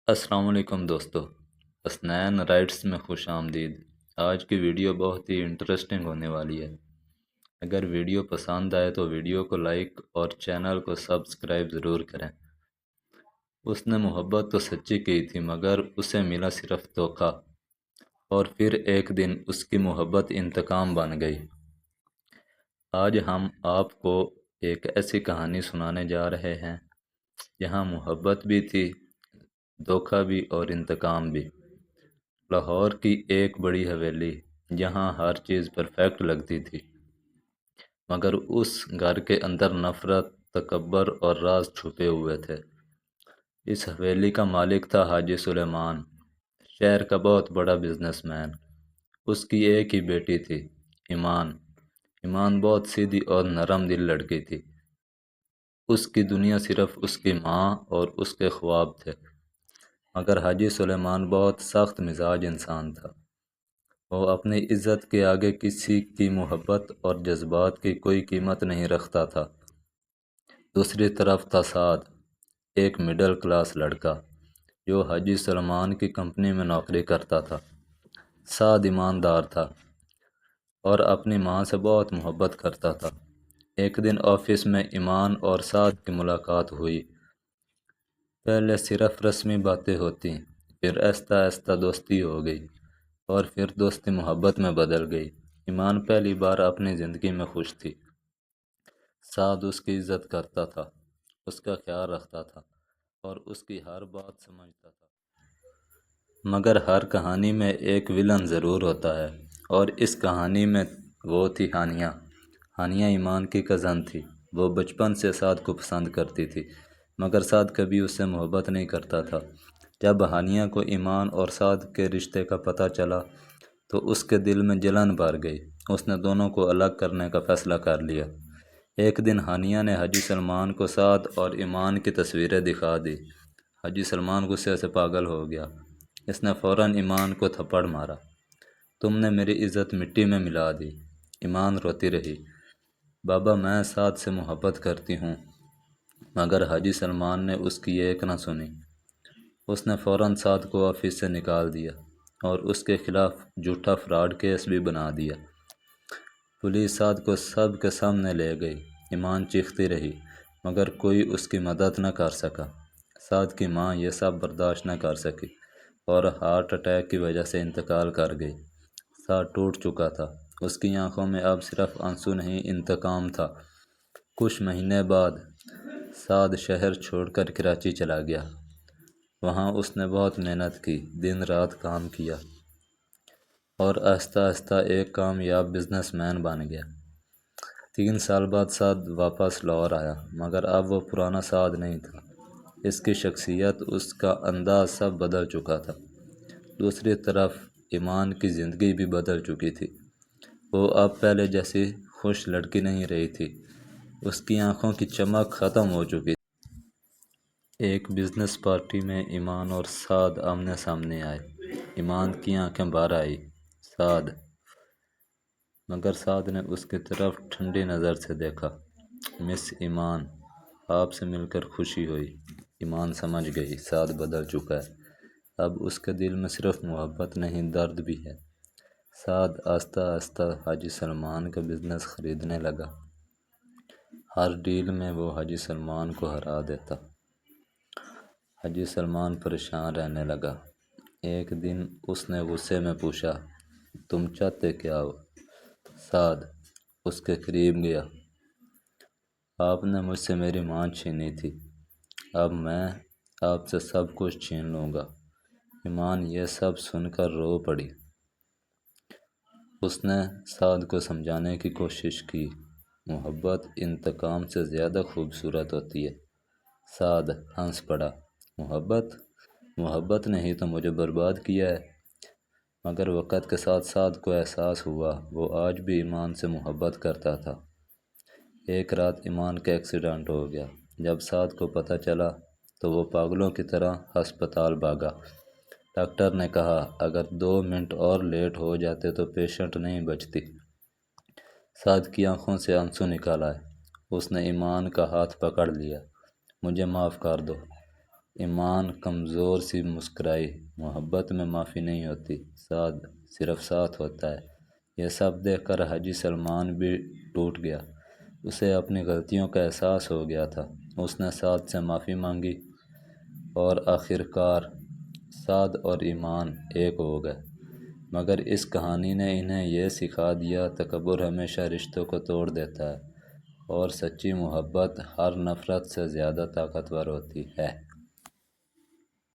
السلام علیکم دوستو، حسنین رائٹس میں خوش آمدید۔ آج کی ویڈیو بہت ہی انٹرسٹنگ ہونے والی ہے۔ اگر ویڈیو پسند آئے تو ویڈیو کو لائک اور چینل کو سبسکرائب ضرور کریں۔ اس نے محبت تو سچی کی تھی مگر اسے ملا صرف دھوکہ، اور پھر ایک دن اس کی محبت انتقام بن گئی۔ آج ہم آپ کو ایک ایسی کہانی سنانے جا رہے ہیں جہاں محبت بھی تھی، دھوکہ بھی اور انتقام بھی۔ لاہور کی ایک بڑی حویلی جہاں ہر چیز پرفیکٹ لگتی تھی، مگر اس گھر کے اندر نفرت، تکبر اور راز چھپے ہوئے تھے۔ اس حویلی کا مالک تھا حاجی سلیمان، شہر کا بہت بڑا بزنس مین۔ اس کی ایک ہی بیٹی تھی، ایمان۔ ایمان بہت سیدھی اور نرم دل لڑکی تھی۔ اس کی دنیا صرف اس کی ماں اور اس کے خواب تھے۔ مگر حاجی سلیمان بہت سخت مزاج انسان تھا۔ وہ اپنی عزت کے آگے کسی کی محبت اور جذبات کی کوئی قیمت نہیں رکھتا تھا۔ دوسری طرف تھا سعد، ایک مڈل کلاس لڑکا جو حاجی سلیمان کی کمپنی میں نوکری کرتا تھا۔ سعد ایماندار تھا اور اپنی ماں سے بہت محبت کرتا تھا۔ ایک دن آفس میں ایمان اور سعد کی ملاقات ہوئی۔ پہلے صرف رسمی باتیں ہوتی، پھر آہستہ آہستہ دوستی ہو گئی، اور پھر دوستی محبت میں بدل گئی۔ ایمان پہلی بار اپنی زندگی میں خوش تھی۔ سعد اس کی عزت کرتا تھا، اس کا خیال رکھتا تھا اور اس کی ہر بات سمجھتا تھا۔ مگر ہر کہانی میں ایک ویلن ضرور ہوتا ہے، اور اس کہانی میں وہ تھی ہانیہ۔ ہانیہ ایمان کی کزن تھی۔ وہ بچپن سے سعد کو پسند کرتی تھی، مگر سعد کبھی اس سے محبت نہیں کرتا تھا۔ جب ہانیہ کو ایمان اور سعد کے رشتے کا پتہ چلا تو اس کے دل میں جلن بھر گئی۔ اس نے دونوں کو الگ کرنے کا فیصلہ کر لیا۔ ایک دن ہانیہ نے حاجی سلمان کو سعد اور ایمان کی تصویریں دکھا دی۔ حاجی سلمان غصے سے پاگل ہو گیا۔ اس نے فوراً ایمان کو تھپڑ مارا۔ تم نے میری عزت مٹی میں ملا دی۔ ایمان روتی رہی، بابا میں سعد سے محبت کرتی ہوں۔ مگر حاجی سلمان نے اس کی ایک نہ سنی۔ اس نے فوراً سعد کو آفس سے نکال دیا اور اس کے خلاف جھوٹا فراڈ کیس بھی بنا دیا۔ پولیس سعد کو سب کے سامنے لے گئی۔ ایمان چیختی رہی مگر کوئی اس کی مدد نہ کر سکا۔ سعد کی ماں یہ سب برداشت نہ کر سکی اور ہارٹ اٹیک کی وجہ سے انتقال کر گئی۔ سعد ٹوٹ چکا تھا۔ اس کی آنکھوں میں اب صرف آنسو نہیں، انتقام تھا۔ کچھ مہینے بعد سعد شہر چھوڑ کر کراچی چلا گیا۔ وہاں اس نے بہت محنت کی، دن رات کام کیا اور آہستہ آہستہ ایک کامیاب بزنس مین بن گیا۔ 3 سال بعد سعد واپس لاہور آیا، مگر اب وہ پرانا سعد نہیں تھا۔ اس کی شخصیت، اس کا انداز سب بدل چکا تھا۔ دوسری طرف ایمان کی زندگی بھی بدل چکی تھی۔ وہ اب پہلے جیسی خوش لڑکی نہیں رہی تھی۔ اس کی آنکھوں کی چمک ختم ہو چکی تھی۔ ایک بزنس پارٹی میں ایمان اور سعد آمنے سامنے آئے۔ ایمان کی آنکھیں باہر آئیں، سعد! مگر سعد نے اس کی طرف ٹھنڈی نظر سے دیکھا۔ مس ایمان، آپ سے مل کر خوشی ہوئی۔ ایمان سمجھ گئی سعد بدل چکا ہے۔ اب اس کے دل میں صرف محبت نہیں، درد بھی ہے۔ سعد آہستہ آہستہ حاجی سلمان کا بزنس خریدنے لگا۔ ہر ڈیل میں وہ حاجی سلمان کو ہرا دیتا۔ حاجی سلمان پریشان رہنے لگا۔ ایک دن اس نے غصے میں پوچھا، تم چاہتے کیا ہو؟ سعد اس کے قریب گیا، آپ نے مجھ سے میری ماں چھینی تھی، اب میں آپ سے سب کچھ چھین لوں گا۔ ایمان یہ سب سن کر رو پڑی۔ اس نے سعد کو سمجھانے کی کوشش کی، محبت انتقام سے زیادہ خوبصورت ہوتی ہے۔ سعد ہنس پڑا، محبت نے ہی تو مجھے برباد کیا ہے۔ مگر وقت کے ساتھ سعد کو احساس ہوا وہ آج بھی ایمان سے محبت کرتا تھا۔ ایک رات ایمان کا ایکسیڈنٹ ہو گیا۔ جب سعد کو پتہ چلا تو وہ پاگلوں کی طرح ہسپتال بھاگا۔ ڈاکٹر نے کہا اگر 2 منٹ اور لیٹ ہو جاتے تو پیشنٹ نہیں بچتی۔ سعد کی آنکھوں سے آنسو نکل آئے۔ اس نے ایمان کا ہاتھ پکڑ لیا، مجھے معاف کر دو، ایمان کمزور سی مسکرائی، محبت میں معافی نہیں ہوتی، سعد صرف ساتھ ہوتا ہے۔ یہ سب دیکھ کر حاجی سلمان بھی ٹوٹ گیا، اسے اپنی غلطیوں کا احساس ہو گیا تھا۔ اس نے سعد سے معافی مانگی اور آخر کار سعد اور ایمان ایک ہو گئے۔ مگر اس کہانی نے انہیں یہ سکھا دیا، تکبر ہمیشہ رشتوں کو توڑ دیتا ہے اور سچی محبت ہر نفرت سے زیادہ طاقتور ہوتی ہے۔